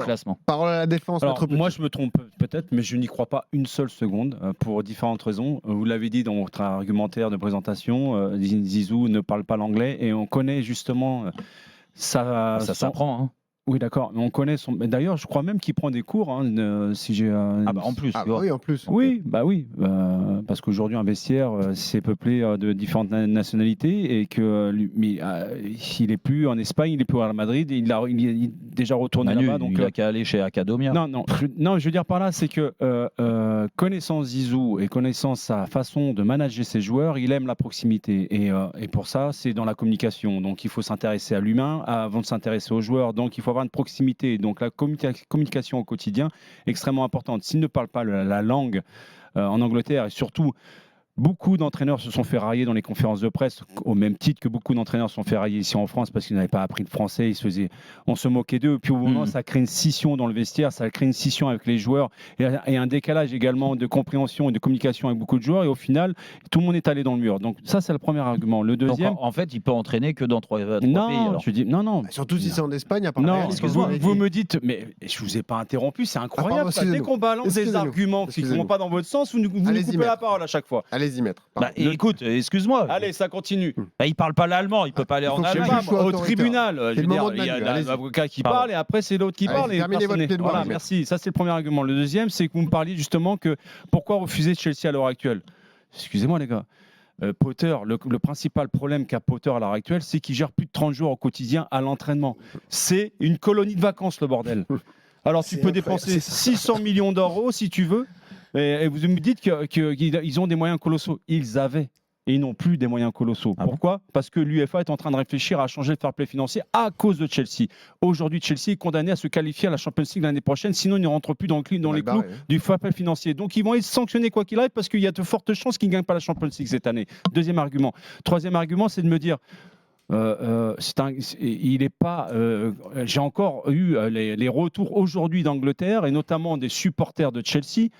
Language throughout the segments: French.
classement. Parole à la défense. Alors, moi, je me trompe peut-être, mais je n'y crois pas une seule seconde pour différentes raisons. Vous l'avez dit dans votre argumentaire de présentation, Zizou ne parle pas l'anglais et on connaît justement Ça s'apprend. Hein. Oui, d'accord. Mais on connaît son. D'ailleurs, je crois même qu'il prend des cours. Si j'ai. En plus. Oui, en plus. Oui, parce qu'aujourd'hui un vestiaire c'est peuplé de différentes nationalités et que il est plus en Espagne, il est plus à Madrid, il est déjà retourné Manu, là-bas. Donc il a qu'à aller chez Academia. Non, je veux dire par là, c'est que connaissant Zizou et connaissant sa façon de manager ses joueurs, il aime la proximité et pour ça, c'est dans la communication. Donc il faut s'intéresser à l'humain avant de s'intéresser aux joueurs. Donc il faut avoir une proximité. Donc la communication au quotidien est extrêmement importante. S'il ne parle pas la langue en Angleterre et surtout beaucoup d'entraîneurs se sont fait railler dans les conférences de presse, au même titre que beaucoup d'entraîneurs se sont fait railler ici en France parce qu'ils n'avaient pas appris le français. On se moquait d'eux. Puis au moment, ça crée une scission dans le vestiaire, ça crée une scission avec les joueurs et un décalage également de compréhension et de communication avec beaucoup de joueurs. Et au final, tout le monde est allé dans le mur. Donc ça, c'est le premier argument. Le deuxième, donc, en fait, il peut entraîner que dans trois pays. Alors. Je dis non. Surtout si c'est en Espagne, à part non, vous me dites, mais je vous ai pas interrompu, c'est incroyable. Dès qu'on balance des arguments qui ne vont pas dans votre sens, vous nous coupez la parole à chaque fois. Allez-y, maître. Écoute, excuse-moi. Allez, ça continue. Il parle pas l'allemand, il peut pas aller en Allemagne. Au tribunal, il y a l'avocat qui parle et après c'est l'autre qui parle. Terminez votre plaidoirie. Voilà, merci. Ça c'est le premier argument. Le deuxième, c'est que vous me parliez justement que pourquoi refuser Chelsea à l'heure actuelle. Excusez-moi les gars. Potter, le principal problème qu'a Potter à l'heure actuelle, c'est qu'il gère plus de 30 jours au quotidien à l'entraînement. C'est une colonie de vacances, le bordel. Alors tu peux dépenser 600 millions d'euros si tu veux. Et vous me dites qu'ils ont des moyens colossaux. Ils avaient. Et ils n'ont plus des moyens colossaux. Pourquoi ? Parce que l'UEFA est en train de réfléchir à changer le fair play financier à cause de Chelsea. Aujourd'hui, Chelsea est condamné à se qualifier à la Champions League l'année prochaine, sinon ils ne rentrent plus dans les clous du fair play financier. Donc ils vont être sanctionnés quoi qu'il arrive parce qu'il y a de fortes chances qu'ils ne gagnent pas la Champions League cette année. Deuxième argument. Troisième argument, c'est de me dire... il est pas. J'ai encore eu les retours aujourd'hui d'Angleterre et notamment des supporters de Chelsea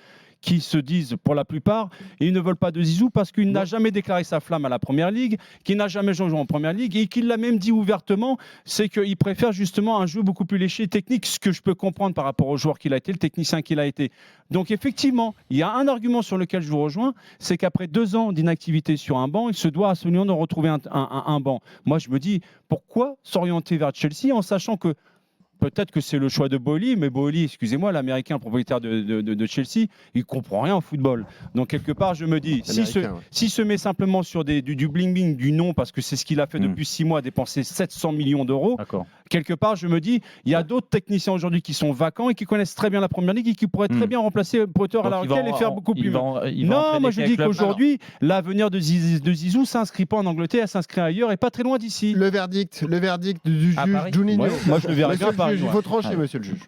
qui se disent pour la plupart ils ne veulent pas de Zizou parce qu'il n'a jamais déclaré sa flamme à la Première Ligue, qu'il n'a jamais joué en Première Ligue et qu'il l'a même dit ouvertement, c'est qu'il préfère justement un jeu beaucoup plus léché, technique, ce que je peux comprendre par rapport au joueur qu'il a été, le technicien qu'il a été. Donc effectivement, il y a un argument sur lequel je vous rejoins, c'est qu'après 2 ans d'inactivité sur un banc, il se doit absolument de retrouver un banc. Moi je me dis, pourquoi s'orienter vers Chelsea en sachant que peut-être que c'est le choix de Boehly, mais Boehly, excusez-moi, l'Américain propriétaire de Chelsea, il ne comprend rien au football. Donc, quelque part, je me dis, s'il se met simplement sur du bling-bling, du nom, parce que c'est ce qu'il a fait depuis 6 mois, dépenser 700 millions d'euros, quelque part, je me dis, il y a d'autres techniciens aujourd'hui qui sont vacants et qui connaissent très bien la Première Ligue et qui pourraient très bien remplacer Potter à l'heure actuelle et faire beaucoup plus. Non, moi je dis qu'aujourd'hui, l'avenir de Zizou s'inscrit pas en Angleterre, elle s'inscrit ailleurs et pas très loin d'ici. Le verdict du juge Juninho. Moi, je le verrai bien. Il faut trancher, monsieur le juge.